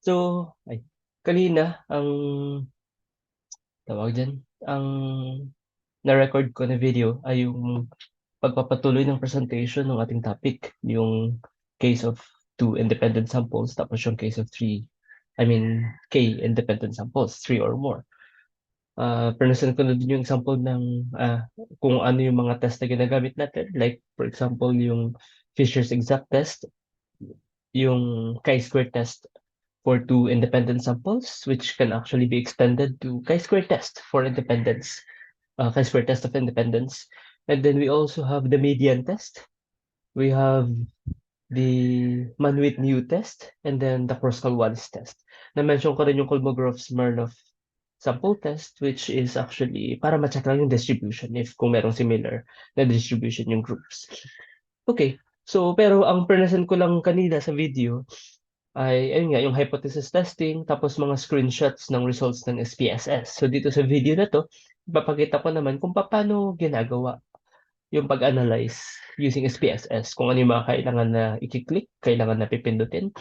So, kanina, tawag dyan, ang na-record ko na video ay yung pagpapatuloy ng presentation ng ating topic, yung case of two independent samples, tapos yung case of K independent samples, three or more. Present ko na din yung example ng kung ano yung mga test na ginagamit natin. Like, for example, yung Fisher's exact test, yung chi-square test for two independent samples, which can actually be extended to chi-square test for independence, chi-square test of independence. And then we also have the median test. We have the Mann-Whitney test, and then the Kruskal-Wallis test. Na-mention ko rin yung Kolmogorov-Smirnov sample test, which is actually para ma-check lang yung distribution if kung merong similar na distribution yung groups. Okay, so pero ang present ko lang kanina sa video ay, ayun nga, yung hypothesis testing, tapos mga screenshots ng results ng SPSS. So dito sa video na to, ipapakita ko naman kung paano ginagawa yung pag-analyze using SPSS, kung ano yung mga kailangan na i-click, kailangan na pipindutin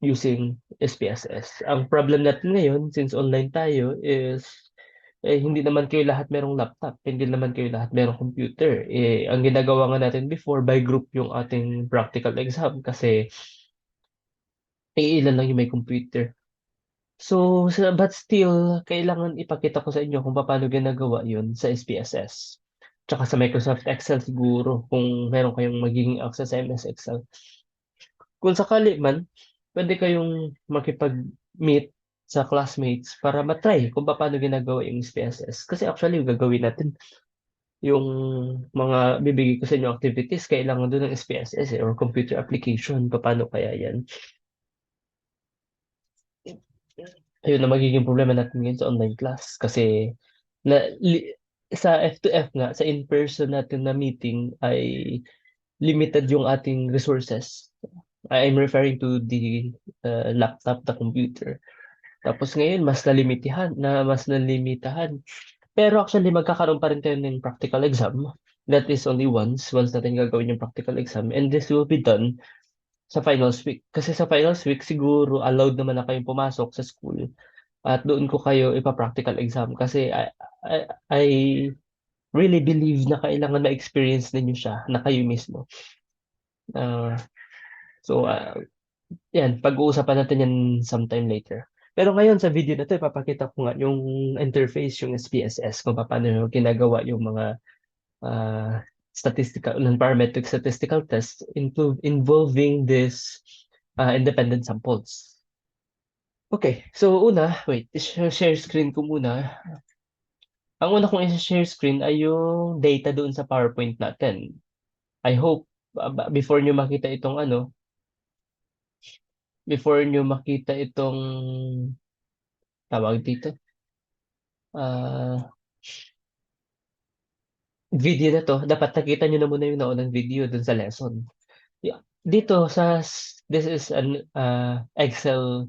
using SPSS. Ang problem natin ngayon, since online tayo, is hindi naman kayo lahat merong laptop, hindi naman kayo lahat merong computer. Ang ginagawa nga natin before, by group yung ating practical exam kasi ilan lang yung may computer. So, but still, kailangan ipakita ko sa inyo kung paano ginagawa yun sa SPSS. Tsaka sa Microsoft Excel siguro, kung meron kayong magiging access sa MS Excel. Kung sakali man, pwede kayong makipag-meet sa classmates para matry kung paano ginagawa yung SPSS. Kasi actually, yung gagawin natin, yung mga bibigay ko sa inyo activities, kailangan doon ng SPSS or computer application. Paano kaya yan? Ayun na magiging problema natin ngayon sa online class kasi sa F2F nga, sa in-person natin na meeting ay limited yung ating resources. I'm referring to the laptop, the computer. Tapos ngayon, mas nalimitahan. Pero actually, magkakaroon pa rin tayo ng practical exam. That is only once natin gagawin yung practical exam. And this will be done sa finals week. Kasi sa finals week, siguro allowed naman na kayong pumasok sa school at doon ko kayo ipa-practical exam kasi I really believe na kailangan ma-experience ninyo siya na kayo mismo. Uh, so, yan, pag-uusapan natin yan sometime later. Pero ngayon sa video na to, ipapakita ko nga yung interface, yung SPSS, kung paano ginagawa yung mga statistical, non-parametric statistical tests involving this independent samples. Okay, so wait, share screen ko muna. Ang una kong i-share screen ay yung data doon sa PowerPoint natin. I hope before nyo makita itong before nyo makita itong tawag dito, ah video na to, dapat nakita nyo na muna yung naunang video doon sa lesson. Dito this is an Excel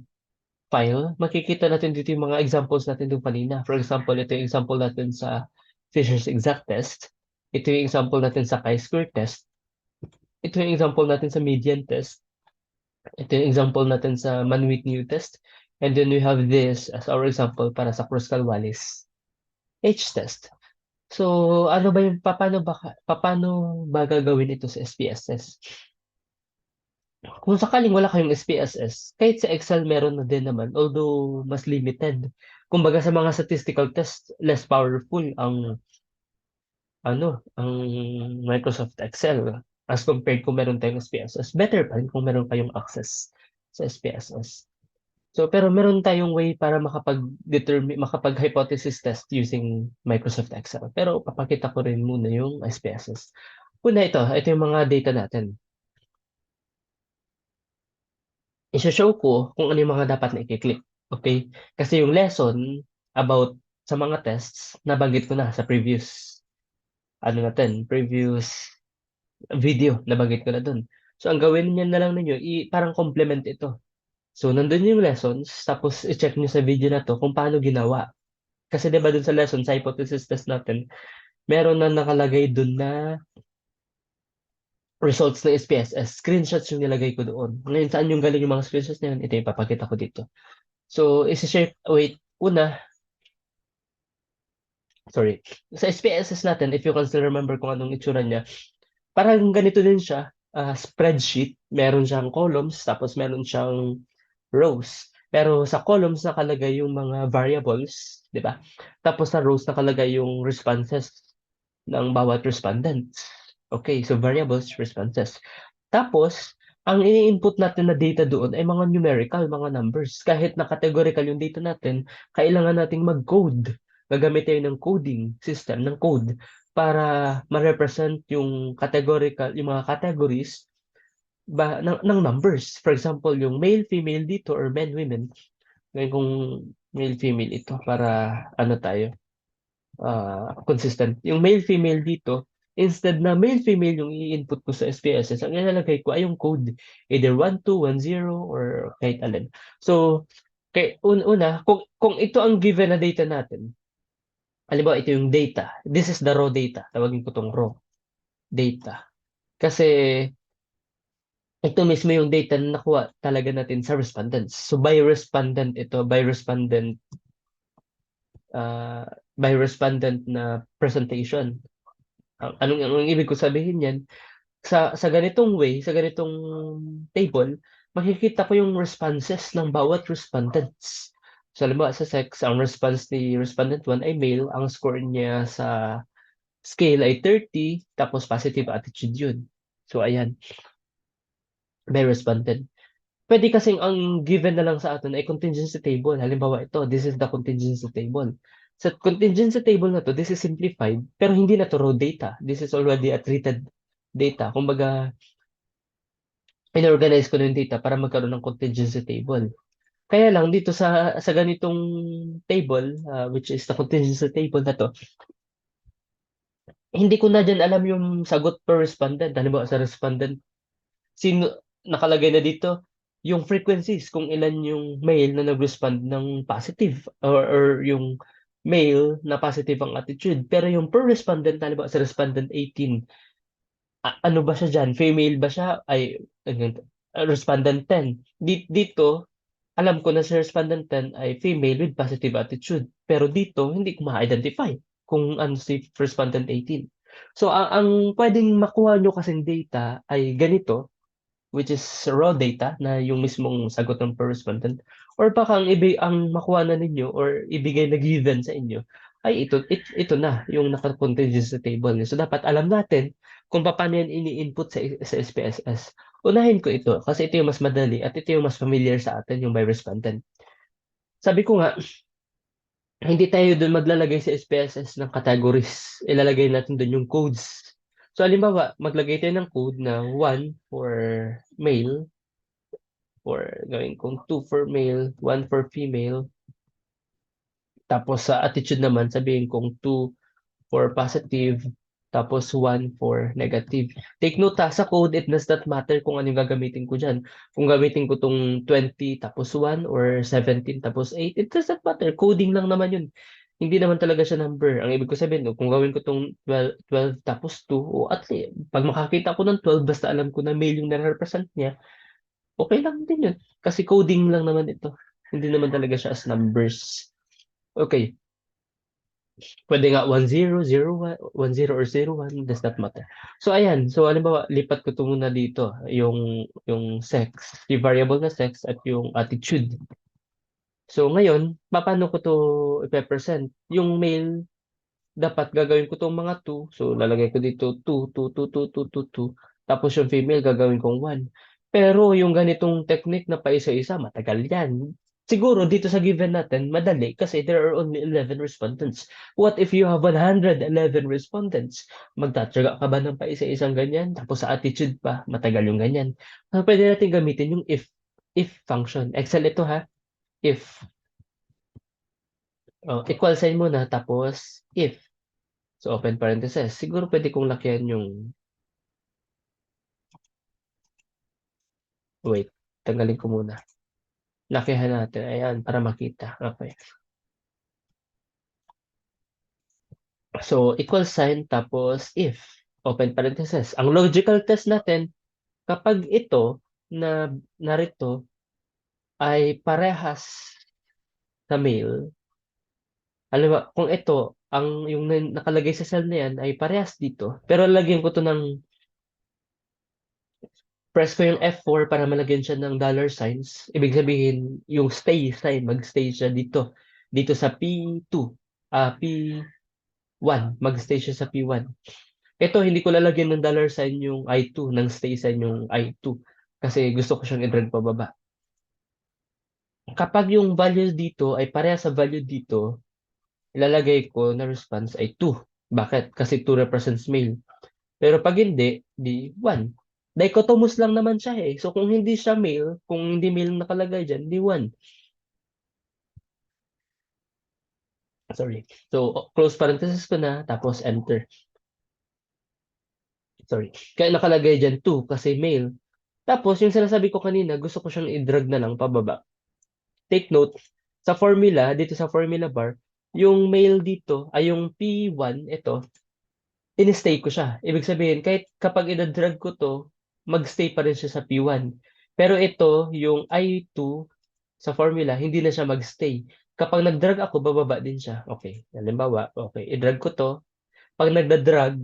file. Makikita natin dito yung mga examples natin doon kanina. For example, ito yung example natin sa Fisher's exact test. Ito yung example natin sa chi-square test. Ito yung example natin sa median test. Ito yung example natin sa Mann-Whitney test. And then we have this as our example para sa Kruskal-Wallis H test. So, ano ba yung paano ba gagawin ito sa SPSS? Kung sakaling wala kayong SPSS, kahit sa Excel meron na din naman, although mas limited. Kumbaga sa mga statistical test, less powerful ang Microsoft Excel as compared kung meron tayong SPSS. Better pa rin kung meron kayong access sa SPSS. So, pero meron tayong way para makapag-hypothesis test using Microsoft Excel. Pero papakita ko rin muna yung SPSS. Una ito yung mga data natin. I-show ko kung ano yung mga dapat na i-click. Okay? Kasi yung lesson about sa mga tests, nabanggit ko na sa previous video, nabanggit ko na dun. So, ang gawin niyo na lang ninyo, parang complement ito. So, nandun yung lessons, tapos i-check niyo sa video na to kung paano ginawa. Kasi 'di ba dun sa lesson, sa hypothesis test natin, meron na nakalagay dun na results ng SPSS, screenshots yung nilagay ko doon. Ngayon, saan yung galing yung mga screenshots na yun? Ito yung papakita ko dito. So, isi-share, wait, una, sorry. Sa SPSS natin, if you can still remember kung anong itsura niya, parang ganito din siya, spreadsheet. Meron siyang columns, tapos meron siyang rows. Pero sa columns nakalagay yung mga variables, di ba? Tapos sa rows nakalagay yung responses ng bawat respondent. Okay, so variables, responses. Tapos, ang ini-input natin na data doon ay mga numerical, mga numbers. Kahit na categorical yung data natin, kailangan nating mag-code. Gagamit tayo ng coding system, ng code, para ma-represent yung categorical, yung mga categories ng numbers. For example, yung male, female dito, or men, women. Ngayon kung male, female ito, para ano tayo, consistent. Yung male-female dito, instead na male-female yung i-input ko sa SPSS, ang ilalagay ko ay yung code. Either 12, 10, or kahit alin. So, una, kung ito ang given na data natin, halimbawa ito yung data. This is the raw data. Tawagin ko tong raw data. Kasi ito mismo yung data na nakuha talaga natin sa respondents. So uh, by respondent na presentation. Anong ibig ko sabihin yan? Sa ganitong way, sa ganitong table, makikita ko yung responses ng bawat respondents. So, halimbawa sa sex, ang response ni respondent 1 ay male, ang score niya sa scale ay 30, tapos positive attitude yun. So, ayan, may respondent. Pwede kasing ang given na lang sa atin ay contingency table. Halimbawa ito, this is the contingency table. Sa contingency table na to, this is simplified, pero hindi na to raw data. This is already a treated data. Kumbaga, inorganize ko na yung data para magkaroon ng contingency table. Kaya lang dito sa ganitong table, which is the contingency table na to, hindi ko na dyan alam yung sagot per respondent. Halimbawa sa respondent, sino nakalagay na dito yung frequencies kung ilan yung male na nag-respond ng positive or yung male na positive ang attitude. Pero yung per respondent, halimbawa sa respondent 18, ano ba siya dyan? Female ba siya? Respondent 10. Dito, alam ko na si respondent 10 ay female with positive attitude. Pero dito, hindi ko ma-identify kung ano si respondent 18. So, ang pwedeng makuha nyo kasing data ay ganito, which is raw data na yung mismong sagot ng per respondent, or baka ang makuha na ninyo or ibigay na given sa inyo ay ito na yung nakakontingent sa table niyo. So dapat alam natin kung paano yan ini-input sa SPSS. Unahin ko ito kasi ito yung mas madali at ito yung mas familiar sa atin, yung by respondent. Sabi ko nga, hindi tayo doon maglalagay sa SPSS ng categories. Ilalagay natin doon yung codes. So, halimbawa, maglagay tayo ng code na 1 for male, or gawin kong 2 for male, 1 for female. Tapos sa attitude naman, sabihin kong 2 for positive, tapos 1 for negative. Take note ha, sa code, it does not matter kung ano yung gagamitin ko dyan. Kung gamitin ko tong 20 tapos 1 or 17 tapos 8, it does not matter. Coding lang naman yun. Hindi naman talaga siya number. Ang ibig ko sabihin, no, kung gawin ko tong 12 tapos 2, o at least, pag makakita ko ng 12, basta alam ko na male yung nare-represent niya, okay lang din yun. Kasi coding lang naman ito. Hindi naman talaga siya as numbers. Okay. Pwede nga 10, 01, 10 or 01, does not matter. So ayan, so halimbawa, lipat ko to muna dito, yung sex, yung variable na sex at yung attitude. So ngayon, paano ko to ipe-present? Yung male, dapat gagawin ko tong mga 2. So lalagay ko dito 2, 2, 2, 2, 2, 2, 2. Tapos yung female, gagawin kong 1. Pero yung ganitong technique na paisa-isa, matagal yan. Siguro dito sa given natin, madali kasi there are only 11 respondents. What if you have 111 respondents? Magtatsaga ka ba ng paisa-isang ganyan? Tapos sa attitude pa, matagal yung ganyan. So, pwede natin gamitin yung if function. Excel ito ha. If. Equal sign muna, tapos if. So, open parenthesis. Siguro pwede kong lakyan yung, wait, tanggalin ko muna. Lakihan natin. Ayan, para makita. Okay. So, equal sign, tapos if. open parenthesis. Ang logical test natin, kapag ito na narito ay parehas sa male, alam mo, kung ito, yung nakalagay sa cell na yan ay parehas dito, pero lagyan ko to ng, press ko yung F4 para malagyan siya ng dollar signs. Ibig sabihin, yung stay sign, mag-stay siya dito. Dito sa P2, P1, mag-stay siya sa P1. Ito, hindi ko lalagyan ng dollar sign yung I2, ng stay sign yung I2. Kasi gusto ko siyang i-drag pababa. Kapag yung value dito ay pareha sa value dito, ilalagay ko na response ay 2. Bakit? Kasi 2 represents male. Pero pag hindi, di 1. Dichotomous lang naman siya eh. So kung hindi siya male, kung hindi male nakalagay dyan, di 1. Sorry. So close parenthesis ko na, tapos enter. Sorry. Kaya nakalagay dyan 2 kasi male. Tapos yung sinasabi ko kanina, gusto ko siyang i-drag na lang pababa. Take note, sa formula, dito sa formula bar, yung male dito, ay yung P1, ito, in-stay ko siya. Ibig sabihin, kahit kapag i-drag ko to, mag-stay pa rin siya sa P1. Pero ito, yung I2 sa formula, hindi na siya mag-stay. Kapag nag-drag ako, bababa din siya. Okay. Halimbawa, okay, i-drag ko to. Pag nagda-drag,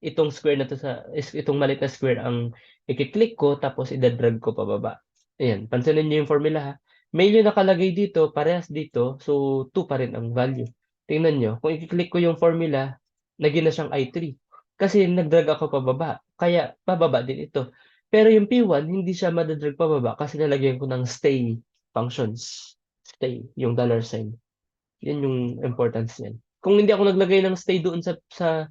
itong square na to itong maliit na square ang i-click ko, tapos i-drag ko pababa. Ayan, pansinin niyo yung formula ha. May yung nakalagay dito, parehas dito, so 2 pa rin ang value. Tingnan nyo, kung i-click ko yung formula, naging na siyang I3. Kasi nag-drag ako pababa, kaya pababa din ito. Pero yung P1, hindi siya madadrag pababa kasi nalagyan ko ng stay functions. Stay, yung dollar sign. Yan yung importance niyan. Kung hindi ako naglagay ng stay doon sa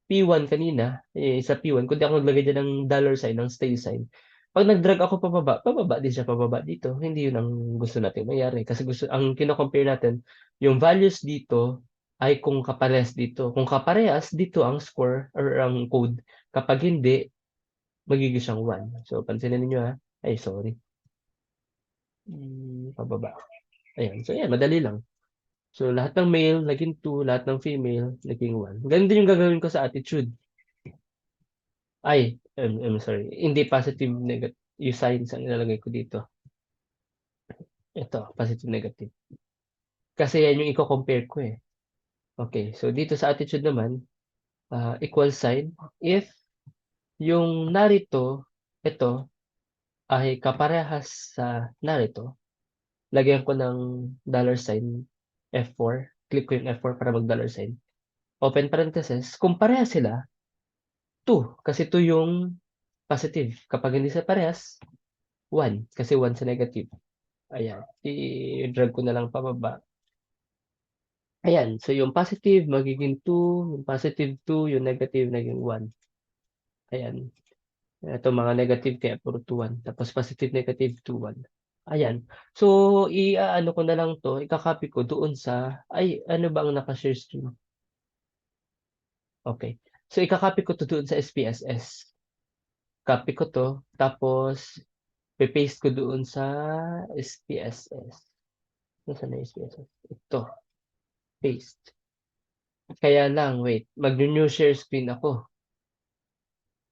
P1 kanina, sa P1, kung di ako naglagay dyan ng dollar sign, ng stay sign, pag nag-drag ako pababa, pababa din siya pababa dito. Hindi yun ang gusto natin mayari. Kasi ang kino-compare natin, yung values dito ay kung kaparehas dito. Kung kaparehas, dito ang score or ang code. Kapag hindi, magiging siyang 1. So, pansinin niyo ha. Ay, sorry. Pababa. Ayan. So, ayan, madali lang. So, lahat ng male, naging 2. Lahat ng female, naging 1. Ganun din yung gagawin ko sa attitude. Ay, I'm sorry. Hindi positive, negative. Yung signs ang ilalagay ko dito. Ito, positive, negative. Kasi yan yung i-compare ko eh. Okay, so dito sa attitude naman, equal sign. If yung narito, ito, ay kaparehas sa narito, lagyan ko ng dollar sign F4. Click ko yung F4 para mag-dollar sign. Open parenthesis. Kung parehas sila, 2. Kasi 2 yung positive. Kapag hindi sa parehas, 1. Kasi 1 sa negative. Ayan. I-drag ko na lang pababa. Ayan. So, yung positive, magiging 2. Yung positive 2. Yung negative, naging 1. Ayan. Ito mga negative, kaya puro 2, 1. Tapos positive, negative, 2, 1. Ayan. So, i-ano ko na lang to. Ika-copy ko doon sa, ay, ano ba ang naka-share screen? Okay. So, ika-copy ko to doon sa SPSS. Copy ko to. Tapos, paste ko doon sa SPSS. Nasaan na yung SPSS? Ito. Paste. Kaya lang, wait. Mag-new share screen ako.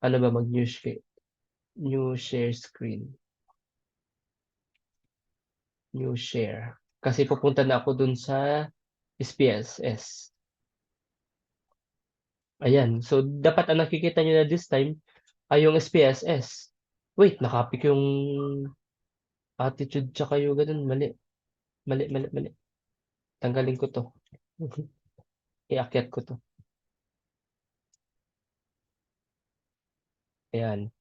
Ano ba mag-new share? New share screen. New share. Kasi pupunta na ako dun sa SPSS. Ayan. So, dapat ang nakikita nyo na this time ay yung SPSS. Wait, nakapik yung attitude tsaka yung ganun. Mali. Mali, mali, mali. Tanggalin ko to. Iakyat ko to. Ayan.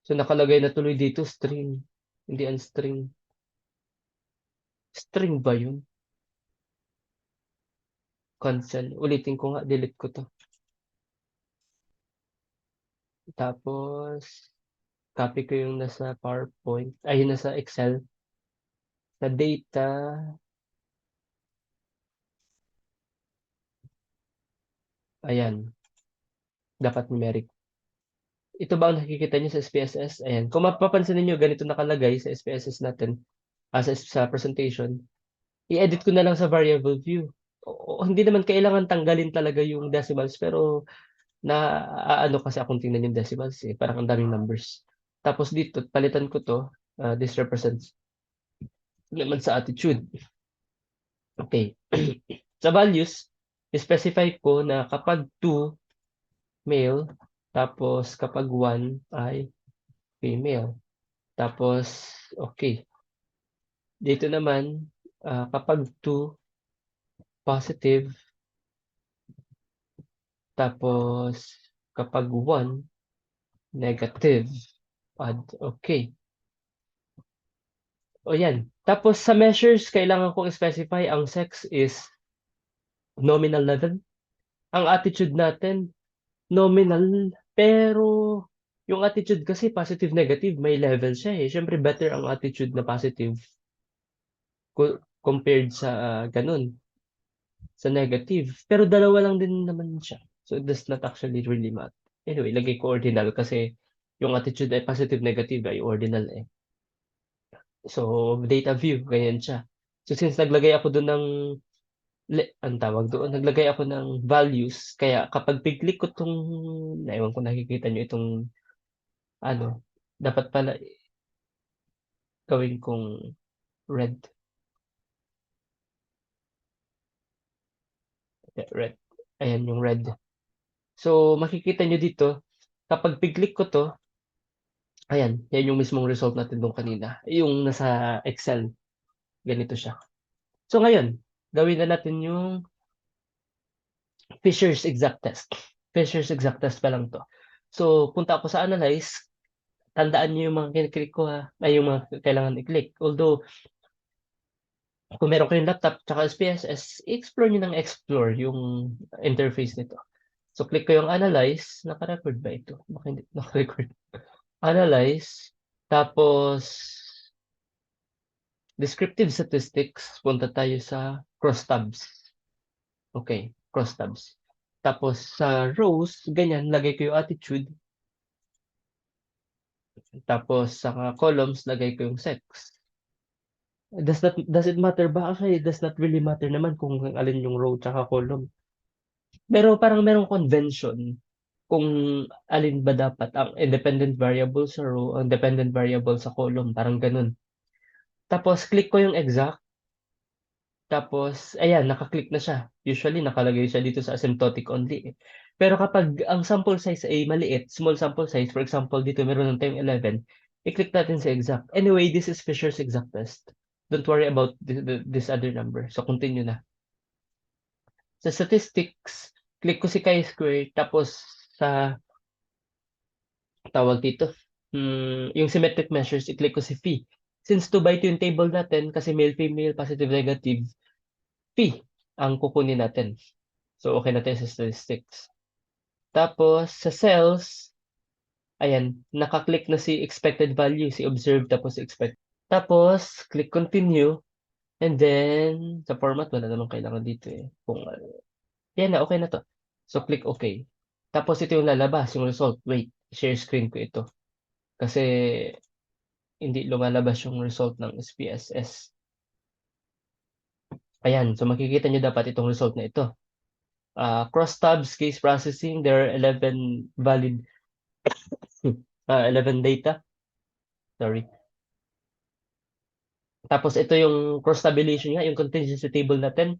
So, nakalagay na tuloy dito string. Hindi ang string. String ba yun? Cancel. Ulitin ko nga. Delete ko to. Tapos, copy ko yung nasa PowerPoint. Ay, yung nasa Excel. Sa data. Ayan. Dapat numeric. Ito ba ang nakikita niyo sa SPSS? Ayan. Kung mapapansin niyo ganito nakalagay sa SPSS natin, sa presentation, i-edit ko na lang sa variable view. Hindi naman kailangan tanggalin talaga yung decimals, pero na ano kasi akong tingnan yung decimals eh, parang ang daming numbers. Tapos dito, palitan ko to, this represents naman sa attitude. Okay. Sa values, specify ko na kapag 2 male, tapos kapag 1 ay female. Tapos, okay. Dito naman, kapag 2 positive, tapos kapag 1 negative, add. Okay. O yan. Tapos sa measures, kailangan kong specify ang sex is nominal level. Ang attitude natin, nominal, pero yung attitude kasi positive negative, may level siya eh. Siyempre better ang attitude na positive compared sa ganun, sa negative. Pero dalawa lang din naman siya. So it does not actually really matter. Anyway, lagay ko ordinal kasi yung attitude ay positive negative ay ordinal eh. So data view, ganyan siya. So since naglagay ako doon ng ang tawag doon, naglagay ako ng values, kaya kapag pig-click ko tong, naiwan ko nakikita nyo itong, ano, dapat pala gawin kong red. Yeah, red. Ayan yung red. So, makikita nyo dito, kapag pig-click ko to, ayan, yan yung mismong result natin doon kanina. Yung nasa Excel, ganito siya. So, ngayon, gawin na natin yung Fisher's exact test. Fisher's exact test pa lang to. So, punta ako sa analyze, tandaan niyo yung mga kiniklik ko ha, ay yung mga kailangan i-click. Although, kung meron kayong laptop tsaka SPSS, explore nyo ng explore yung interface nito. So, click ko yung analyze. Naka-record ba ito? Baka hindi naka-record. Analyze. Tapos, descriptive statistics. Punta tayo sa crosstabs. Okay, crosstabs. Tapos, sa rows, ganyan, lagay ko yung attitude. Tapos, sa columns, lagay ko yung sex. Does it matter ba? Actually, it does not really matter naman kung alin yung row tsaka column. Pero parang merong convention kung alin ba dapat ang independent variable sa row, ang dependent variable sa column, parang ganun. Tapos, click ko yung exact. Tapos, ayan, nakaklik na siya. Usually, nakalagay siya dito sa asymptotic only eh. Pero kapag ang sample size ay maliit, small sample size, for example, dito meron ng tayong 11, i-click natin sa exact. Anyway, this is Fisher's exact test. Don't worry about this other number. So, continue na. Sa statistics, click ko si chi-square, tapos sa tawag dito, yung symmetric measures, i-click ko si phi. Since 2 by 2 yung table natin, kasi male, female, positive, negative, phi ang kukunin natin. So, okay na tayo sa statistics. Tapos, sa cells, ayan, nakaklik na si expected value, si observed, tapos expect. Tapos, click continue, and then, sa format, wala namang kailangan dito eh. Kung, yan na, okay na to. So, click OK. Tapos, ito yung lalabas, yung result. Wait, share screen ko ito. Kasi, hindi lumalabas yung result ng SPSS. Ayan, so makikita nyo dapat itong result na ito. Cross tabs, case processing, there are 11 valid 11 data. Sorry. Tapos ito yung cross tabulation nga, yung contingency table natin.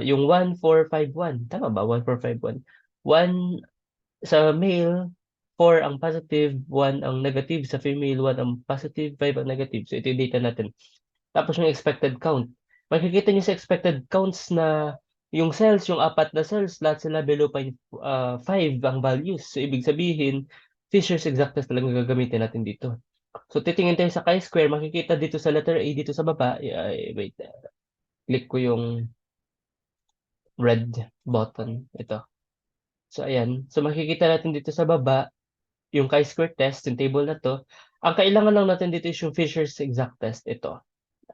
Yung 1, 4, 5, 1. Tama ba? 1, 4, 5, 1. 1 sa male, 4 ang positive, 1 ang negative. Sa female, 1 ang positive, 5 ang negative. So ito yung data natin. Tapos yung expected count. Makikita niyo sa expected counts na yung cells, yung apat na cells, lahat sila below 5 ang values. So ibig sabihin, Fisher's exactness talaga gagamitin natin dito. So titingin tayo sa chi-square, makikita dito sa letter A, dito sa baba, wait, click ko yung red button, ito. So ayan, so makikita natin dito sa baba, yung chi-square test, yung table na to. Ang kailangan lang natin dito is yung Fisher's exact test, ito.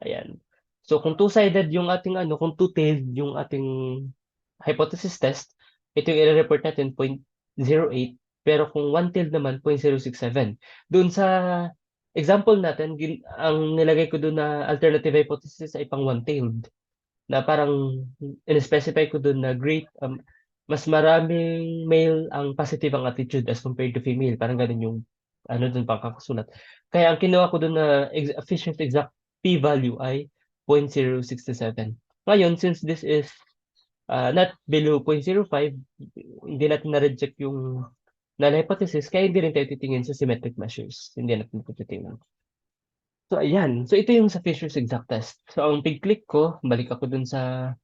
Ayan. So kung two-sided yung ating ano, kung two-tailed yung ating hypothesis test, ito yung i-report natin 0.08, pero kung one-tailed naman 0.067. Doon sa example natin, ang nilagay ko doon na alternative hypothesis ay pang one-tailed na parang in-specify ko doon na great mas maraming male ang positive ang attitude as compared to female. Parang ganun yung ano dun pagkakasulat. Kaya ang kinuha ko dun na efficient exact p-value ay 0.067. Ngayon, since this is not below 0.05, hindi natin na-reject yung null hypothesis, kaya hindi rin tayo titingin sa symmetric measures. Hindi natin titingin. So, ayan. So, ito yung sa Fisher's exact test. So, ang pig-click ko, balik ako dun sa,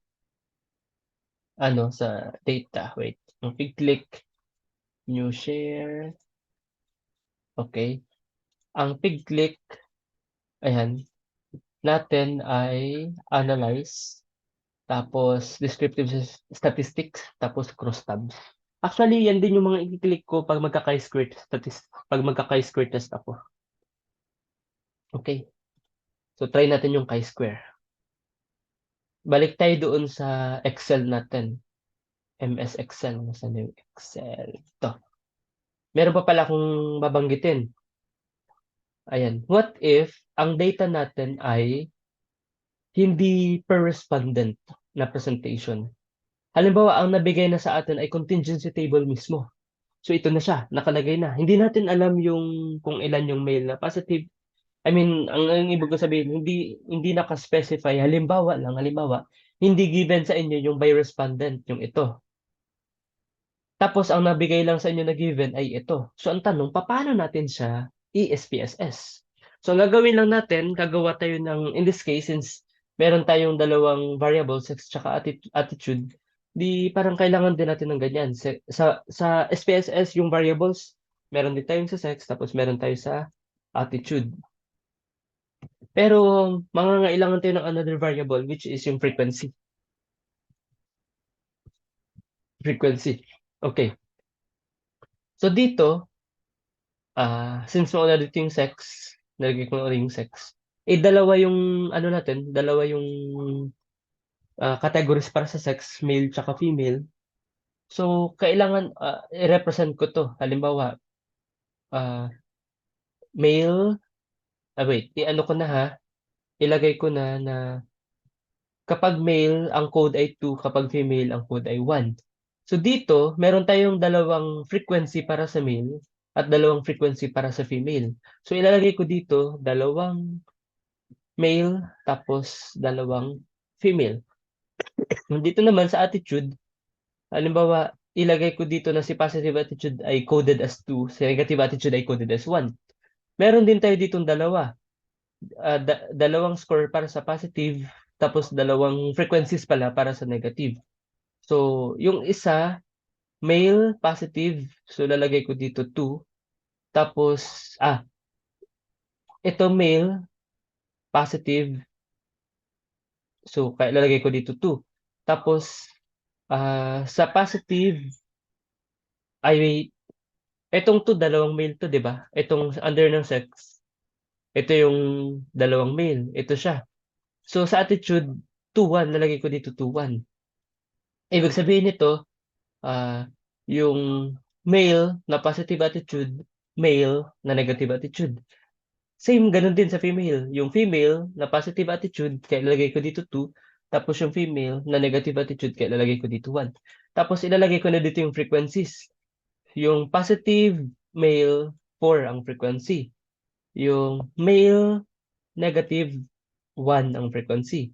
sa data. Wait. Ang pig-click, new share. Okay. Ang pig-click, ayan, natin ay analyze, tapos descriptive statistics, tapos crosstabs. Actually, yan din yung mga i-click ko pag magka-chi-square test ako. Okay. So, try natin yung chi-square. Balik tayo doon sa Excel natin. MS Excel. Nasaan yung Excel? Ito. Meron pa pala akong babanggitin. Ayan. What if ang data natin ay hindi per respondent na presentation? Halimbawa, ang nabigay na sa atin ay contingency table mismo. So ito na siya, nakalagay na. Hindi natin alam yung kung ilan yung male na positive. I mean, ang ibig ko sabihin, hindi naka-specify. Halimbawa, hindi given sa inyo yung by respondent, yung ito. Tapos ang nabigay lang sa inyo na given ay ito. So ang tanong, paano natin siya i-SPSS? So ang gagawin lang natin, gagawa tayo ng, in this case, since meron tayong dalawang variables, sex tsaka attitude, di parang kailangan din natin ng ganyan. Sa SPSS, yung variables, meron din tayong sa sex, tapos meron tayo sa attitude. Pero mangangailangan tayo ng another variable, which is yung frequency. Frequency. Okay. So dito, since mauna dito yung sex, nalagay ko na rin yung sex, dalawa yung, dalawa yung categories para sa sex, male tsaka female. So, kailangan i-represent ko to. Halimbawa, ah, male, wait, i-ano ko na ha, ilagay ko na kapag male, ang code ay 2, kapag female, ang code ay 1. So dito, meron tayong dalawang frequency para sa male at dalawang frequency para sa female. So ilalagay ko dito, dalawang male, tapos dalawang female. Dito naman sa attitude, halimbawa, ilagay ko dito na si positive attitude ay coded as 2, si negative attitude ay coded as 1. Meron din tayo ditong dalawa. Dalawang score para sa positive, tapos dalawang frequencies pala para sa negative. So, yung isa, male, positive, so lalagay ko dito 2. Tapos, ito male, positive, so lalagay ko dito 2. Tapos, sa positive, ay itong to, dalawang male to, di ba? Itong under ng sex, ito yung dalawang male. Ito siya. So, sa attitude, 2-1, lalagay ko dito 2-1. Ibig sabihin nito, yung male na positive attitude, male na negative attitude. Same, ganun din sa female. Yung female na positive attitude, kaya ilalagay ko dito 2. Tapos yung female na negative attitude, kaya ilalagay ko dito 1. Tapos ilalagay ko na dito yung frequencies. Yung positive male, 4 ang frequency. Yung male negative, 1 ang frequency.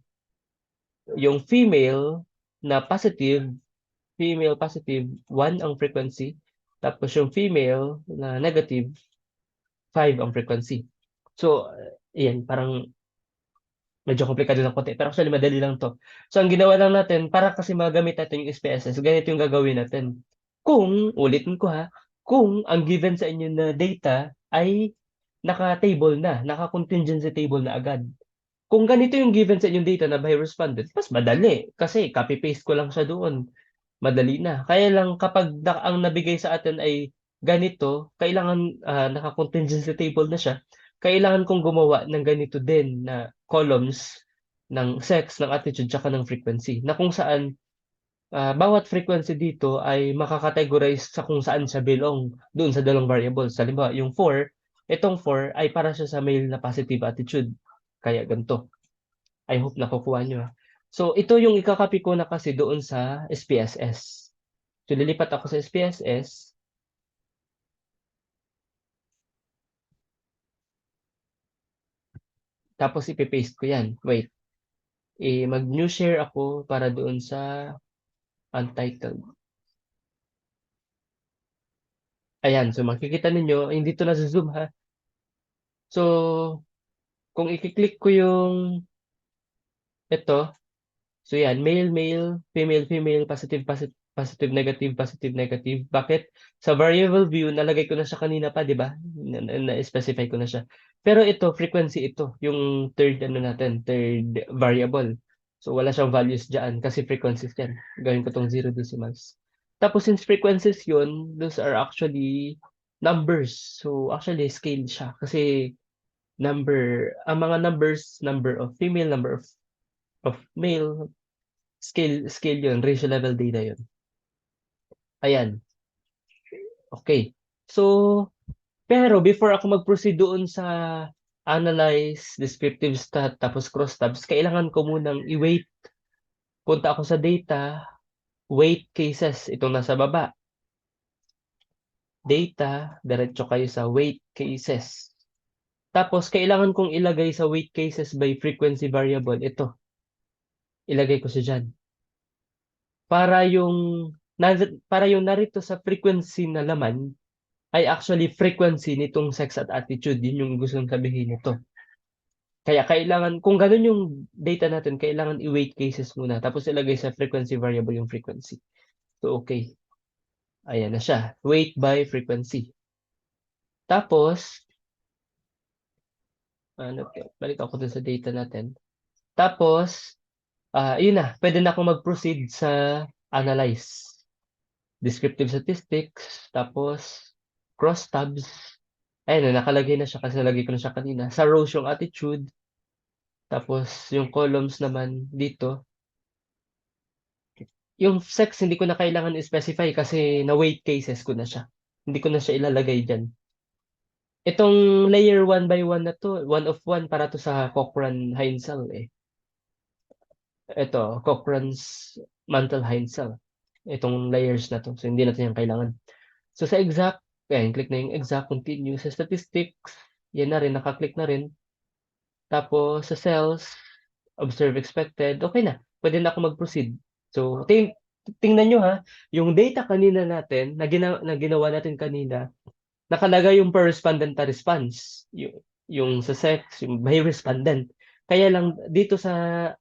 Yung female positive, 1 ang frequency. Tapos yung female na negative, 5 ang frequency. So, yan, parang medyo komplikado ng konti. Pero actually, madali lang to. So, ang ginawa lang natin, para kasi magamit natin yung SPSS, ganito yung gagawin natin. Ulitin ko ha, kung ang given sa inyo na data ay naka-table na, naka-contingency table na agad. Kung ganito yung given sa inyong data na by respondent, mas madali. Kasi copy-paste ko lang siya doon. Madali na. Kaya lang kapag ang nabigay sa atin ay ganito, kailangan naka-contingency table na siya, kailangan kong gumawa ng ganito din na columns ng sex, ng attitude, tsaka ng frequency. Na kung saan bawat frequency dito ay makakategorize sa kung saan siya belong doon sa dalawang variables. Halimbawa, yung 4, itong 4 ay para siya sa male na positive attitude. Kaya ganito. I hope nakukuha nyo. So, ito yung ikakopy ko na kasi doon sa SPSS. So, lilipat ako sa SPSS. Tapos, ipipaste ko yan. Wait. Mag-new share ako para doon sa untitled. Ayan. So, makikita ninyo, hindi to na-zoom ha. So, kung i-click ko yung ito, so yan, male, male, female, female, positive, positive, positive, negative, positive, negative. Bakit? Sa variable view, nalagay ko na siya kanina pa, di ba? Na-specify ko na siya. Pero ito, frequency ito, yung third, ano natin, third variable. So, wala siyang values dyan kasi frequencies yan. Gawin ko tong zero decimals. Tapos, since frequencies yun, those are actually numbers. So, actually, scale siya. Kasi, ang mga numbers, number of female, number of male, scale yun, ratio level data yun. Ayan. Okay. So, pero before ako mag-proceed doon sa analyze, descriptive stat, tapos cross tabs, kailangan ko munang i-weight. Punta ako sa data, weight cases, itong nasa baba. Data, diretso kayo sa weight cases. Tapos, kailangan kong ilagay sa weight cases by frequency variable. Ito, ilagay ko siya dyan. Para yung, para yung narito sa frequency na laman, ay actually frequency nitong sex at attitude. Yun yung gusto kong sabihin nito. Kaya kailangan, kung ganun yung data natin, kailangan i-weight cases muna. Tapos ilagay sa frequency variable yung frequency. So, okay. Ayan na siya. Weight by frequency. Tapos, balik ako dun sa data natin. Tapos, yun na. Pwede na akong mag-proceed sa analyze. Descriptive statistics. Tapos, cross tabs. Ayun na, nakalagay na siya kasi nalagay ko na siya kanina. Sa rows yung attitude. Tapos, yung columns naman dito. Yung sex, hindi ko na kailangan i-specify kasi na-weight cases ko na siya. Hindi ko na siya ilalagay dyan. Itong layer 1 by 1 na to, 1 of 1 para to sa Cochrane-Heinzel eh. Ito, Cochrane's Mantle-Heinzel. Itong layers na to. So, hindi natin yung kailangan. So, sa exact, ayan, click na yung exact, continue. Sa statistics, yan na rin, nakaklik na rin. Tapos, sa cells, observe expected, okay na. Pwede na ako mag-proceed. So, tingnan nyo ha, yung data kanina natin, na ginawa natin kanina, nakalagay yung per respondent na response. Yung sa sex, yung by respondent. Kaya lang, dito sa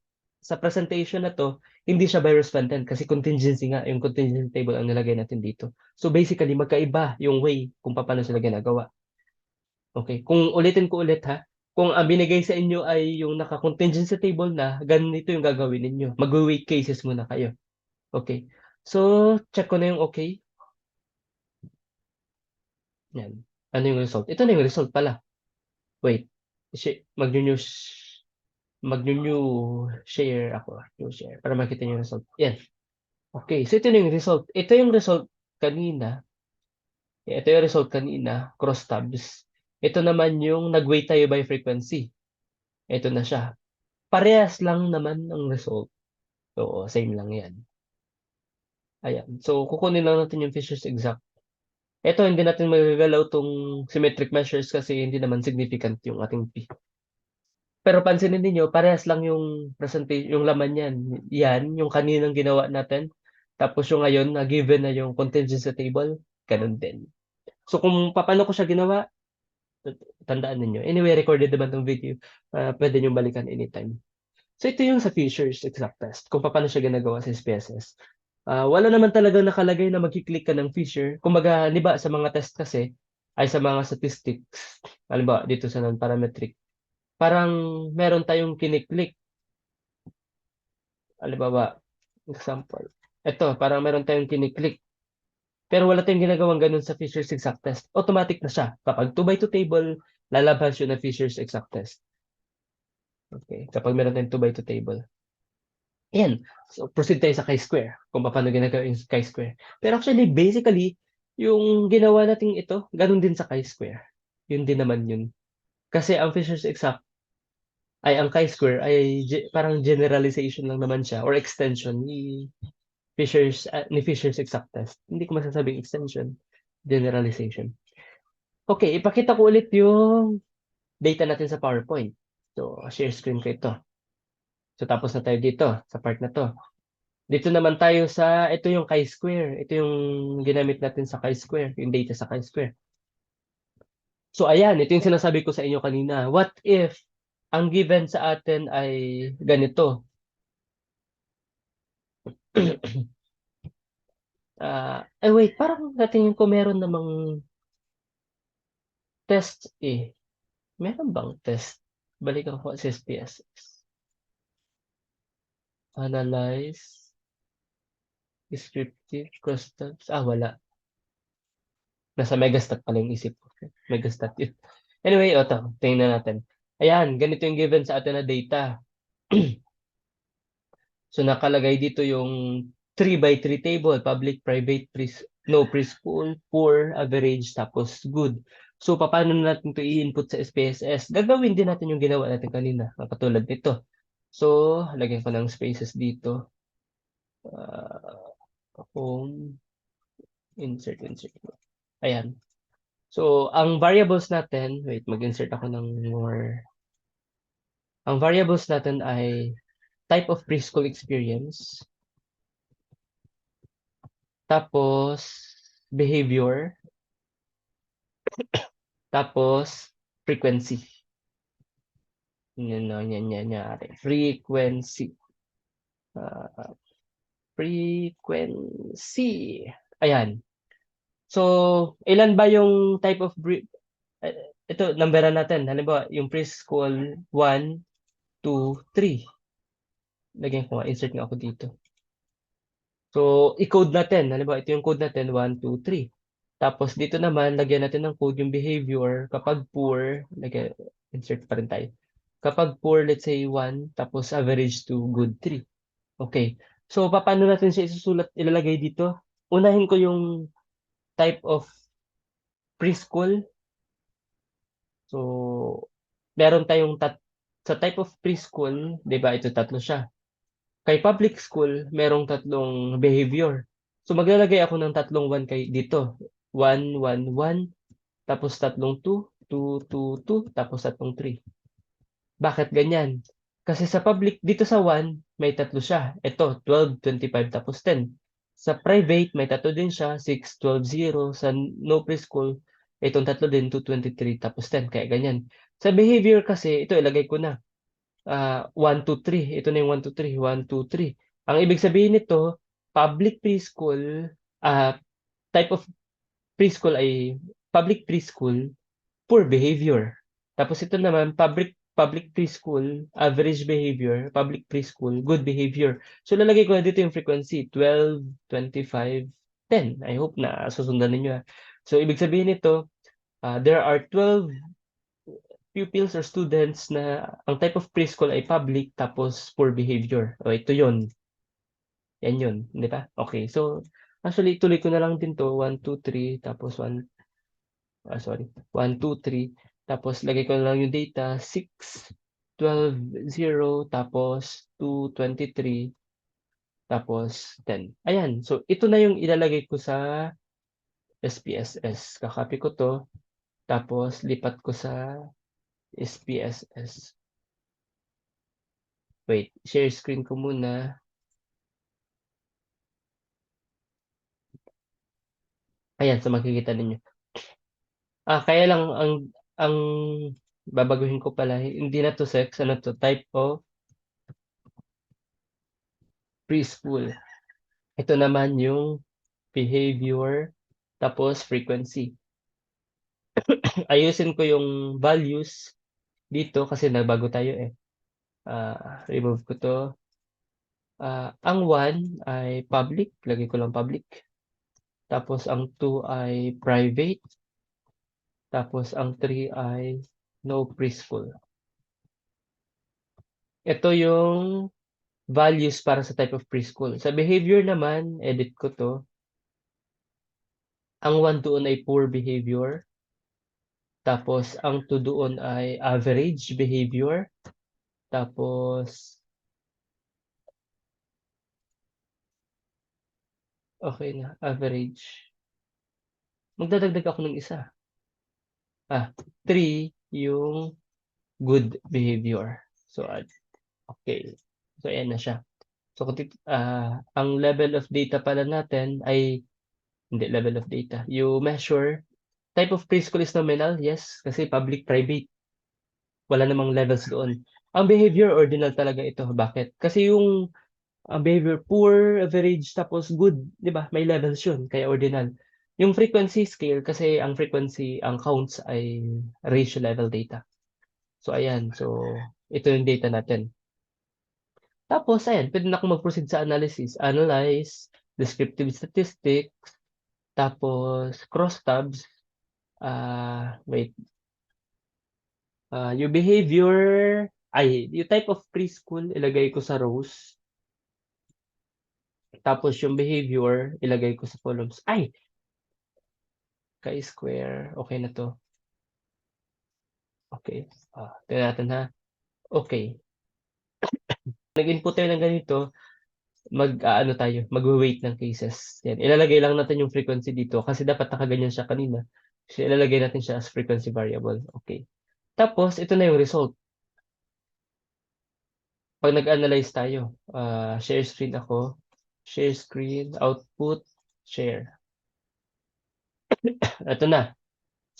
presentation na to, hindi siya by respondent kasi contingency nga, yung contingency table ang nilagay natin dito. So basically, magkaiba yung way kung paano sila ginagawa. Okay, kung ulitin ko ulit ha, kung ang binigay sa inyo ay yung naka-contingency table na, ganito yung gagawin ninyo. Mag-weight cases muna kayo. Okay. So, check ko na yung okay. Yan. Ano yung result? Ito na yung result pala. Wait. Mag-new share ako. New share. Para makita niyo yung result. Yan. Okay. So, ito na yung result. Ito yung result kanina. Ito yung result kanina. Cross tabs. Ito naman yung nag-weight tayo by frequency. Ito na siya. Parehas lang naman ang result. Oo, same lang yan. Ayan. So, kukunin lang natin yung Fisher's exact. Ito, hindi natin magagalaw tong symmetric measures kasi hindi naman significant yung ating P. Pero pansinin niyo parehas lang yung presentation, yung laman yan. Yan, yung kaninang ginawa natin. Tapos yung ngayon, na given na yung contingency table, ganun din. So, kung paano ko siya ginawa, tandaan ninyo. Anyway, recorded naman tong video. Pwede nyo balikan anytime. So ito yung sa Fisher's exact test, kung paano siya ginagawa sa SPSS. Wala naman talaga nakalagay na magkiklik ka ng Fisher. Kumbaga, di ba, sa mga test kasi, ay sa mga statistics, halimbawa dito sa non-parametric, parang meron tayong kiniklik. Halimbawa, example. Ito, parang meron tayong kiniklik. Pero wala tayong ginagawang ganun sa Fisher's exact test. Automatic na siya. Kapag 2 by 2 table, lalabas yun na Fisher's exact test. Okay, kapag meron tayong 2 by 2 table. Ayan. So, proceed tayo sa chi-square. Kung paano ginagawa yung chi-square. Pero actually, basically, yung ginawa natin ito, ganun din sa chi-square. Yun din naman yun. Kasi ang Fisher's exact ay ang chi-square ay parang generalization lang naman siya or extension ni Fisher's exact test. Hindi ko masasabing extension, generalization. Okay, ipakita ko ulit yung data natin sa PowerPoint. So, share screen ko ito. So, tapos na tayo dito sa part na to. Dito naman tayo sa, ito yung chi-square. Ito yung ginamit natin sa chi-square, yung data sa chi-square. So, ayan, ito yung sinasabi ko sa inyo kanina. What if ang given sa atin ay ganito? Wait, parang natingin ko meron namang test eh. Meron bang test? Balikan ko sa SPSS. Analyze, descriptive, crosstabs. Wala. Nasa Megastat pala yung isip ko. Megastat yun. Anyway, ito, tingnan natin. Ayan, ganito yung given sa atin na data. So, nakalagay dito yung 3 by 3 table, public, private, no preschool, poor, average, tapos good. So, paano natin ito i-input sa SPSS? Gagawin din natin yung ginawa natin kanina, katulad nito. So, lagyan ko ng spaces dito. Home, insert. Ayan. So, ang variables natin, wait, mag-insert ako ng more. Ang variables natin ay type of preschool experience, tapos behavior, tapos frequency. Yan. Frequency. Frequency. Ayan. So, ilan ba yung type of ito, numberan natin. Halimbawa, yung preschool 1, 2, 3. Lagyan ko nga, insert nga ako dito. So, i-code natin. Halimbawa, ito yung code natin, 1, 2, 3. Tapos, dito naman, lagyan natin ng code yung behavior. Kapag poor, insert pa rin tayo. Kapag poor, let's say 1, tapos average to good 3. Okay. So, paano natin siya ilalagay dito? Unahin ko yung type of preschool. So, meron tayong sa type of preschool, di ba, ito tatlo siya. Kay public school, merong tatlong behavior. So, maglalagay ako ng tatlong 1 dito. 1, 1, 1, tapos tatlong 2, 2, 2, 2, tapos tatlong 3. Bakit ganyan? Kasi sa public, dito sa 1, may tatlo siya. Ito, 12, 25, tapos 10. Sa private, may tatlo din siya, 6, 12, 0. Sa no preschool, itong tatlo din, 2, 23, tapos 10. Kaya ganyan. Sa behavior kasi, ito ilagay ko na. 1, 2, 3. Ito na yung 1, 2, 3. 1, 2, 3. Ang ibig sabihin nito, public preschool, type of preschool ay public preschool, poor behavior. Tapos ito naman, public preschool, average behavior, public preschool, good behavior. So lalagay ko na dito yung frequency, 12, 25, 10. I hope na susundan ninyo. So ibig sabihin nito, there are 12 pupils or students na ang type of preschool ay public tapos poor behavior. O ito yon. Yan yun, di ba? Okay, so actually tuloy ko na lang din to, 1, 2, 3, tapos 1, sorry, 1, 2, 3, tapos lagay ko na lang yung data, 6, 12, 0, tapos 2, 23, tapos 10. Ayan, so ito na yung ilalagay ko sa SPSS. Kakopy ko to, tapos lipat ko sa SPSS. Wait, share screen ko muna. Ayan, so makikita ninyo. Kaya lang ang babaguhin ko pala, hindi na to sex, ano to, type of preschool. Ito naman yung behavior, tapos frequency. Ayusin ko yung values dito kasi nagbago tayo eh. Remove ko to. Ang 1 ay public, lagay ko lang public. Tapos ang 2 ay private. Tapos ang 3 ay no preschool. Ito yung values para sa type of preschool. Sa behavior naman, edit ko to. Ang 1 doon ay poor behavior. Tapos ang 2 doon ay average behavior. Tapos Okay na, average. Magdadagdag ako ng isa. 3 yung good behavior. So, okay. So, ayan na siya. So, ang level of data pala natin ay, hindi level of data. You measure, type of preschool is nominal, yes, kasi public-private. Wala namang levels doon. Ang behavior, ordinal talaga ito. Bakit? Kasi yung ang behavior, poor, average, tapos good, di ba? May levels yun, kaya ordinal. Yung frequency scale, kasi ang frequency, ang counts ay ratio level data. So, ayan. So, ito yung data natin. Tapos, ayan, pwede na akong mag-proceed sa analysis. Analyze, descriptive statistics, tapos crosstabs, wait, yung behavior, yung type of preschool, ilagay ko sa rows. Tapos yung behavior, ilagay ko sa columns. Chi-square, okay na to. Okay, tingnan natin ha. Okay, nag-input tayo ng ganito, mag-weight ng cases. Yan. Ilalagay lang natin yung frequency dito kasi dapat nakaganyan siya kanina. So, ilalagay natin siya as frequency variable. Okay. Tapos, ito na yung result. Pag nag-analyze tayo, share screen ako. Share screen, output, share. Ito na.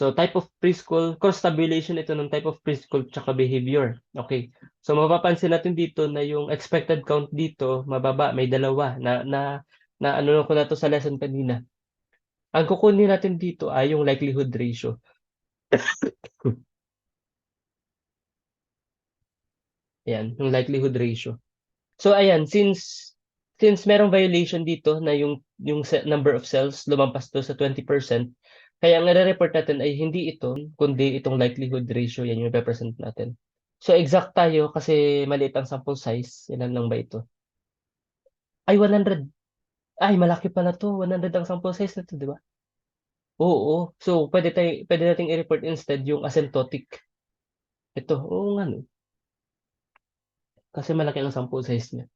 So, type of preschool, cross-tabulation ito ng type of preschool tsaka behavior. Okay. So, mapapansin natin dito na yung expected count dito, mababa, may dalawa na ano ko na to sa lesson kanina. Ang kukunin natin dito ay yung likelihood ratio. Ayan, yung likelihood ratio. So, ayan, since merong violation dito na yung number of cells lumampas to sa 20%, kaya ang nare-report natin ay hindi ito, kundi itong likelihood ratio, yan yung represent natin. So, exact tayo kasi maliit ang sample size. Ilan lang ba ito? Ay, 100. Ay, malaki pala to. 100 ang sample size na to, di ba? Oo. So, pwede nating i-report instead yung asymptotic. Ito, oo nga no. Kasi malaki ang sample size niya.